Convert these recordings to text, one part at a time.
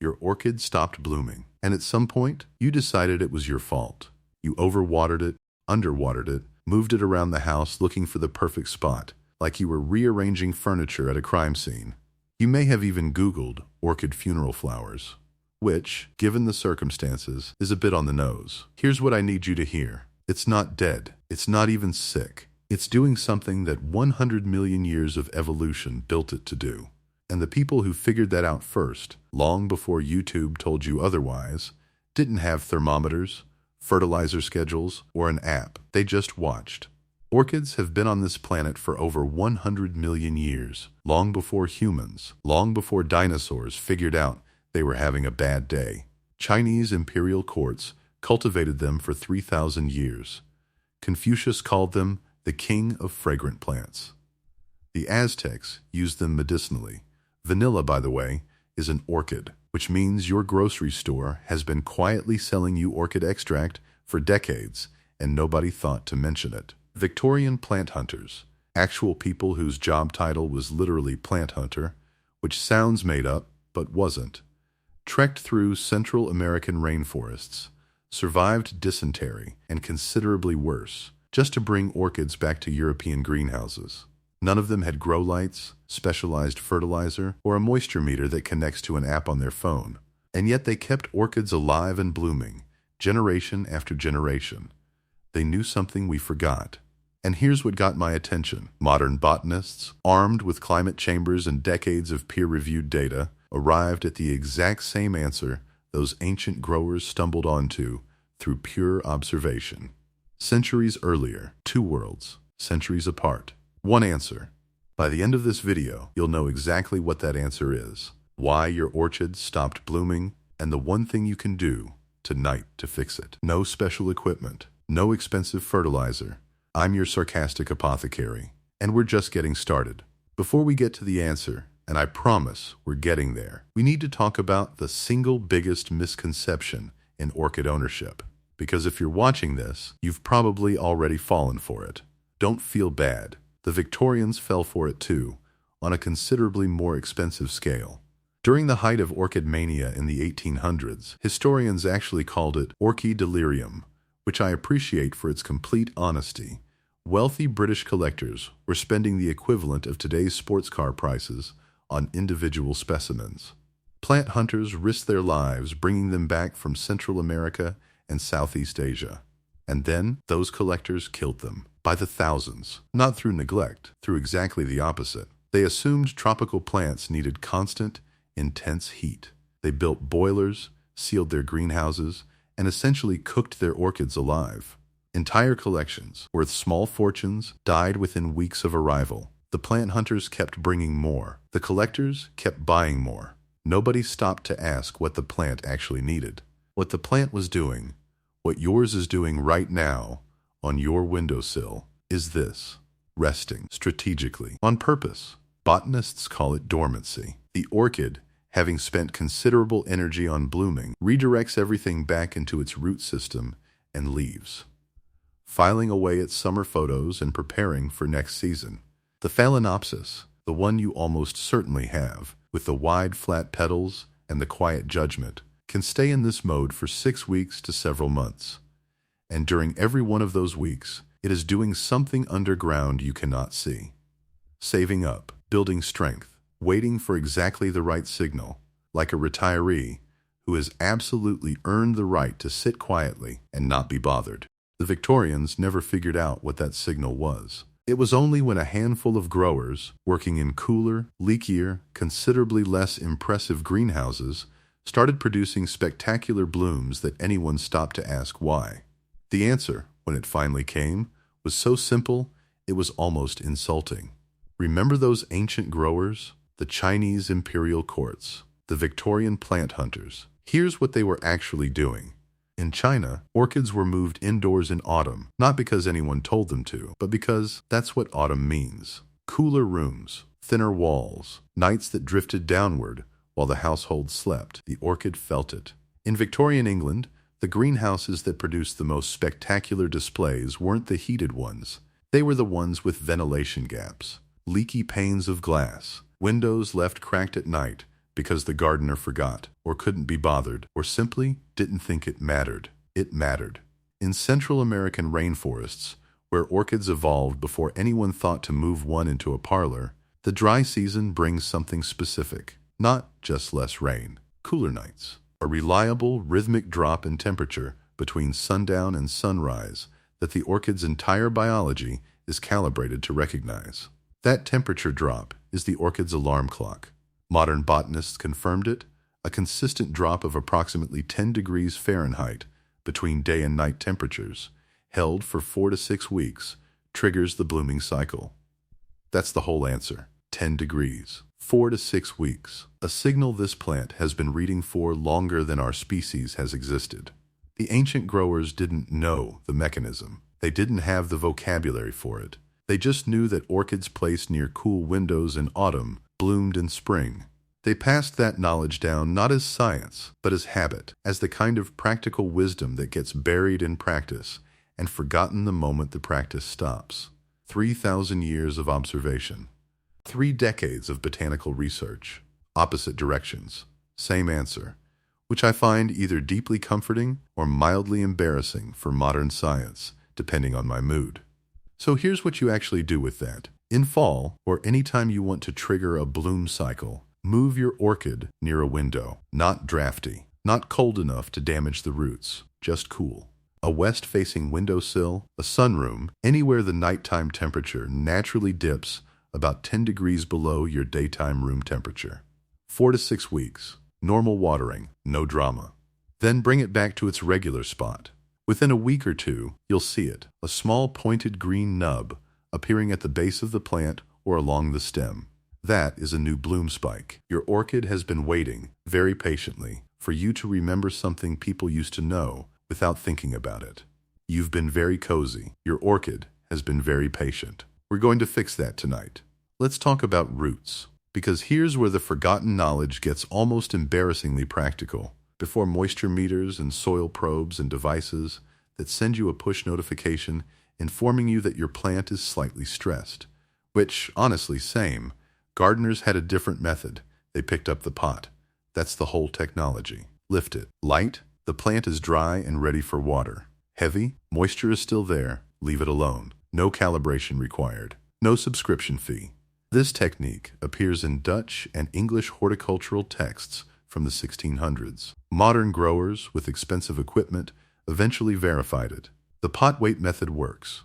Your orchid stopped blooming, and at some point, you decided it was your fault. You overwatered it, underwatered it, moved it around the house looking for the perfect spot, like you were rearranging furniture at a crime scene. You may have even Googled orchid funeral flowers, which, given the circumstances, is a bit on the nose. Here's what I need you to hear. It's not dead. It's not even sick. It's doing something that 100 million years of evolution built it to do. And the people who figured that out first, long before YouTube told you otherwise, didn't have thermometers, fertilizer schedules, or an app. They just watched. Orchids have been on this planet for over 100 million years, long before humans, long before dinosaurs figured out they were having a bad day. Chinese imperial courts cultivated them for 3,000 years. Confucius called them the king of fragrant plants. The Aztecs used them medicinally. Vanilla, by the way, is an orchid, which means your grocery store has been quietly selling you orchid extract for decades, and nobody thought to mention it. Victorian plant hunters, actual people whose job title was literally plant hunter, which sounds made up, but wasn't, trekked through Central American rainforests, survived dysentery and considerably worse, just to bring orchids back to European greenhouses. None of them had grow lights, specialized fertilizer, or a moisture meter that connects to an app on their phone. And yet they kept orchids alive and blooming, generation after generation. They knew something we forgot. And here's what got my attention. Modern botanists, armed with climate chambers and decades of peer-reviewed data, arrived at the exact same answer those ancient growers stumbled onto through pure observation. Centuries earlier, two worlds, centuries apart. One answer. By the end of this video, you'll know exactly what that answer is, why your orchid stopped blooming, and the one thing you can do tonight to fix it. No special equipment, no expensive fertilizer. I'm your sarcastic apothecary, and we're just getting started. Before we get to the answer, and I promise we're getting there, we need to talk about the single biggest misconception in orchid ownership. Because if you're watching this, you've probably already fallen for it. Don't feel bad. The Victorians fell for it too, on a considerably more expensive scale. During the height of orchid mania in the 1800s, historians actually called it orchid delirium, which I appreciate for its complete honesty. Wealthy British collectors were spending the equivalent of today's sports car prices on individual specimens. Plant hunters risked their lives bringing them back from Central America and Southeast Asia. And then those collectors killed them. By the thousands, not through neglect, through exactly the opposite. They assumed tropical plants needed constant, intense heat. They built boilers, sealed their greenhouses, and essentially cooked their orchids alive. Entire collections, worth small fortunes, died within weeks of arrival. The plant hunters kept bringing more. The collectors kept buying more. Nobody stopped to ask what the plant actually needed. What the plant was doing, what yours is doing right now, on your windowsill, is this: resting strategically, on purpose. Botanists call it dormancy. The orchid, having spent considerable energy on blooming, redirects everything back into its root system and leaves, filing away its summer photos and preparing for next season. The Phalaenopsis, the one you almost certainly have, with the wide flat petals and the quiet judgment, can stay in this mode for 6 weeks to several months. And during every one of those weeks, it is doing something underground you cannot see. Saving up, building strength, waiting for exactly the right signal, like a retiree who has absolutely earned the right to sit quietly and not be bothered. The Victorians never figured out what that signal was. It was only when a handful of growers, working in cooler, leakier, considerably less impressive greenhouses, started producing spectacular blooms that anyone stopped to ask why. The answer, when it finally came, was so simple it was almost insulting. Remember those ancient growers? The Chinese imperial courts, the Victorian plant hunters. Here's what they were actually doing. In China, orchids were moved indoors in autumn, not because anyone told them to, but because that's what autumn means. Cooler rooms, thinner walls, nights that drifted downward while the household slept. The orchid felt it. In Victorian England, the greenhouses that produced the most spectacular displays weren't the heated ones. They were the ones with ventilation gaps, leaky panes of glass, windows left cracked at night, because the gardener forgot, or couldn't be bothered, or simply didn't think it mattered. It mattered. In Central American rainforests, where orchids evolved before anyone thought to move one into a parlor, the dry season brings something specific. Not just less rain, cooler nights, a reliable rhythmic drop in temperature between sundown and sunrise that the orchid's entire biology is calibrated to recognize. That temperature drop is the orchid's alarm clock. Modern botanists confirmed it, a consistent drop of approximately 10 degrees Fahrenheit between day and night temperatures, held for 4 to 6 weeks, triggers the blooming cycle. That's the whole answer. 10 degrees. 4 to 6 weeks. A signal this plant has been reading for longer than our species has existed. The ancient growers didn't know the mechanism. They didn't have the vocabulary for it. They just knew that orchids placed near cool windows in autumn bloomed in spring. They passed that knowledge down not as science, but as habit, as the kind of practical wisdom that gets buried in practice and forgotten the moment the practice stops. 3,000 years of observation. 3 decades of botanical research. Opposite directions. Same answer, which I find either deeply comforting or mildly embarrassing for modern science, depending on my mood. So here's what you actually do with that. In fall, or anytime you want to trigger a bloom cycle, move your orchid near a window. Not drafty, not cold enough to damage the roots, just cool. A west-facing windowsill, a sunroom, anywhere the nighttime temperature naturally dips about 10 degrees below your daytime room temperature. 4 to 6 weeks. Normal watering, no drama. Then bring it back to its regular spot. Within a week or two, you'll see it, a small pointed green nub appearing at the base of the plant or along the stem. That is a new bloom spike. Your orchid has been waiting, very patiently, for you to remember something people used to know without thinking about it. You've been very cozy. Your orchid has been very patient. We're going to fix that tonight. Let's talk about roots, because here's where the forgotten knowledge gets almost embarrassingly practical. Before moisture meters and soil probes and devices that send you a push notification informing you that your plant is slightly stressed, which, honestly, same. Gardeners had a different method. They picked up the pot. That's the whole technology. Lift it. Light, the plant is dry and ready for water. Heavy, moisture is still there. Leave it alone. No calibration required. No subscription fee. This technique appears in Dutch and English horticultural texts from the 1600s. Modern growers with expensive equipment eventually verified it. The pot weight method works.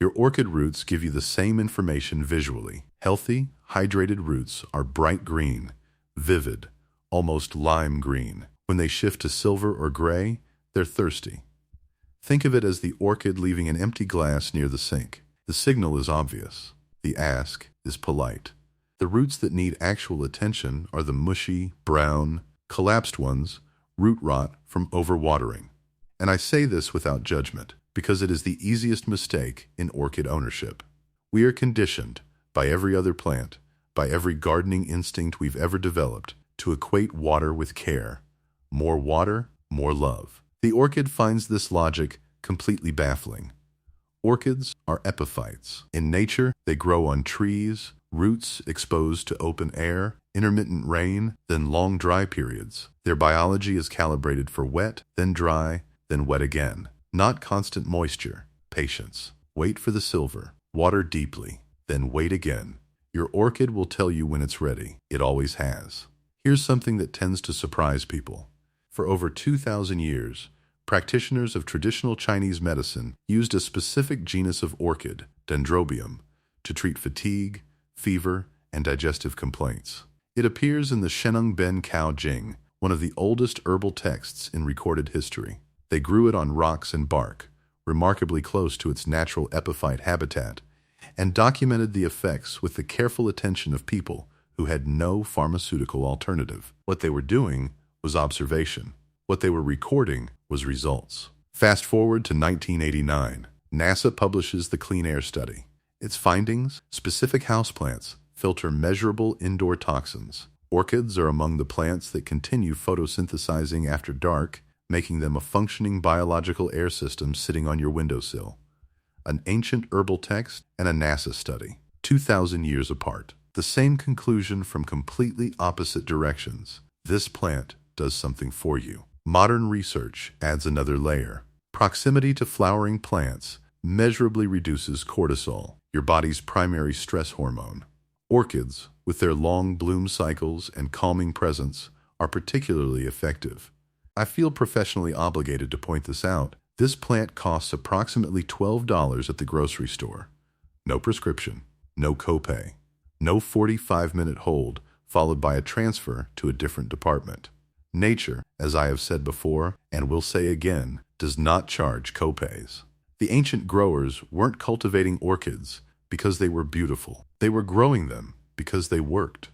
Your orchid roots give you the same information visually. Healthy, hydrated roots are bright green, vivid, almost lime green. When they shift to silver or gray, they're thirsty. Think of it as the orchid leaving an empty glass near the sink. The signal is obvious. The ask is polite. The roots that need actual attention are the mushy, brown, collapsed ones, root rot from overwatering. And I say this without judgment, because it is the easiest mistake in orchid ownership. We are conditioned, by every other plant, by every gardening instinct we've ever developed, to equate water with care. More water, more love. The orchid finds this logic completely baffling. Orchids are epiphytes. In nature, they grow on trees, roots exposed to open air, intermittent rain, then long dry periods. Their biology is calibrated for wet, then dry, then wet again. Not constant moisture. Patience. Wait for the silver. Water deeply. Then wait again. Your orchid will tell you when it's ready. It always has. Here's something that tends to surprise people. For over 2,000 years, practitioners of traditional Chinese medicine used a specific genus of orchid, Dendrobium, to treat fatigue, fever, and digestive complaints. It appears in the Sheneng Ben Cao Jing, one of the oldest herbal texts in recorded history. They grew it on rocks and bark, remarkably close to its natural epiphyte habitat, and documented the effects with the careful attention of people who had no pharmaceutical alternative. What they were doing was observation. What they were recording was results. Fast forward to 1989. NASA publishes the Clean Air Study. Its findings: specific houseplants filter measurable indoor toxins. Orchids are among the plants that continue photosynthesizing after dark, making them a functioning biological air system sitting on your windowsill. An ancient herbal text and a NASA study, 2,000 years apart. The same conclusion from completely opposite directions. This plant does something for you. Modern research adds another layer. Proximity to flowering plants measurably reduces cortisol, your body's primary stress hormone. Orchids, with their long bloom cycles and calming presence, are particularly effective. I feel professionally obligated to point this out. This plant costs approximately $12 at the grocery store. No prescription, no copay, no 45-minute hold followed by a transfer to a different department. Nature, as I have said before and will say again, does not charge copays. The ancient growers weren't cultivating orchids because they were beautiful. They were growing them because they worked.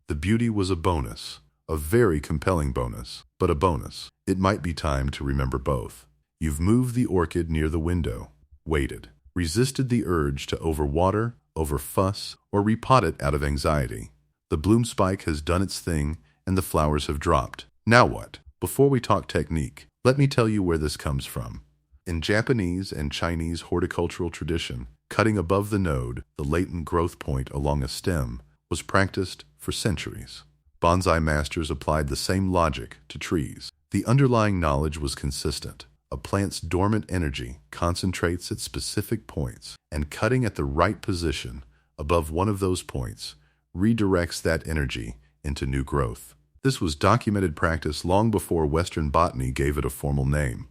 The beauty was a bonus, a very compelling bonus, but a bonus. It might be time to remember both. You've moved the orchid near the window, waited, resisted the urge to overwater, overfuss, or repot it out of anxiety. The bloom spike has done its thing and the flowers have dropped. Now what? Before we talk technique, let me tell you where this comes from. In Japanese and Chinese horticultural tradition, cutting above the node, the latent growth point along a stem, was practiced for centuries. Bonsai masters applied the same logic to trees. The underlying knowledge was consistent. A plant's dormant energy concentrates at specific points, and cutting at the right position above one of those points redirects that energy into new growth. This was documented practice long before Western botany gave it a formal name.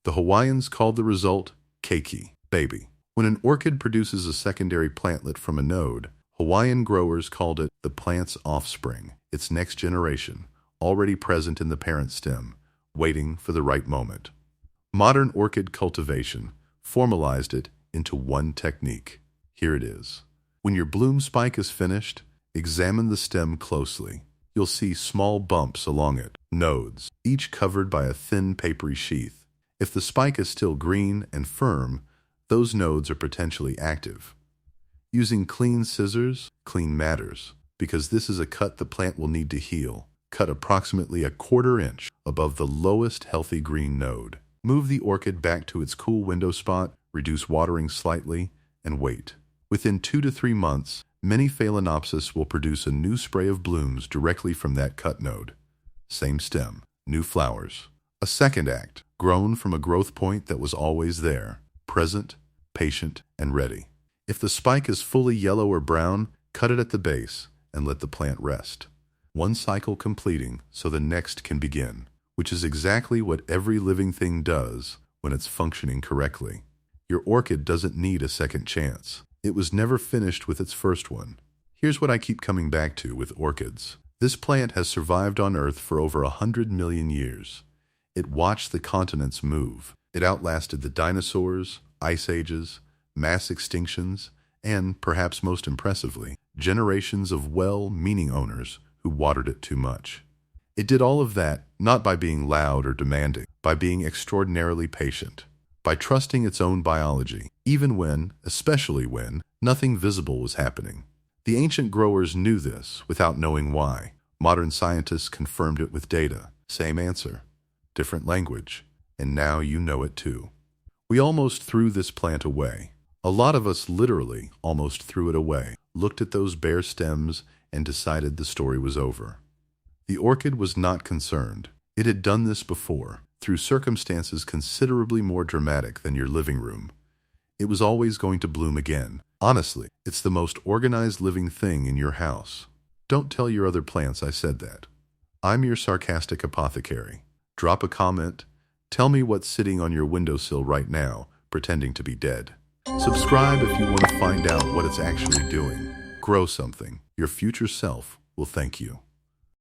The Hawaiians called the result keiki, baby. When an orchid produces a secondary plantlet from a node, Hawaiian growers called it the plant's offspring, its next generation, already present in the parent stem, waiting for the right moment. Modern orchid cultivation formalized it into one technique. Here it is. When your bloom spike is finished, examine the stem closely. You'll see small bumps along it, nodes, each covered by a thin papery sheath. If the spike is still green and firm, those nodes are potentially active. Using clean scissors, clean matters, because this is a cut the plant will need to heal. Cut approximately a 1/4 inch above the lowest healthy green node. Move the orchid back to its cool window spot, reduce watering slightly, and wait. Within 2 to 3 months, many Phalaenopsis will produce a new spray of blooms directly from that cut node. Same stem, new flowers. A second act, grown from a growth point that was always there, present, patient, and ready. If the spike is fully yellow or brown, cut it at the base and let the plant rest. One cycle completing so the next can begin, which is exactly what every living thing does when it's functioning correctly. Your orchid doesn't need a second chance. It was never finished with its first one. Here's what I keep coming back to with orchids. This plant has survived on Earth for over 100 million years. It watched the continents move. It outlasted the dinosaurs, ice ages, mass extinctions, and, perhaps most impressively, generations of well-meaning owners who watered it too much. It did all of that not by being loud or demanding, by being extraordinarily patient, by trusting its own biology, even when, especially when, nothing visible was happening. The ancient growers knew this without knowing why. Modern scientists confirmed it with data. Same answer, different language, and now you know it too. We almost threw this plant away. A lot of us literally almost threw it away, looked at those bare stems, and decided the story was over. The orchid was not concerned. It had done this before, through circumstances considerably more dramatic than your living room. It was always going to bloom again. Honestly, it's the most organized living thing in your house. Don't tell your other plants I said that. I'm your sarcastic apothecary. Drop a comment. Tell me what's sitting on your windowsill right now, pretending to be dead. Subscribe if you want to find out what it's actually doing. Grow something. Your future self will thank you.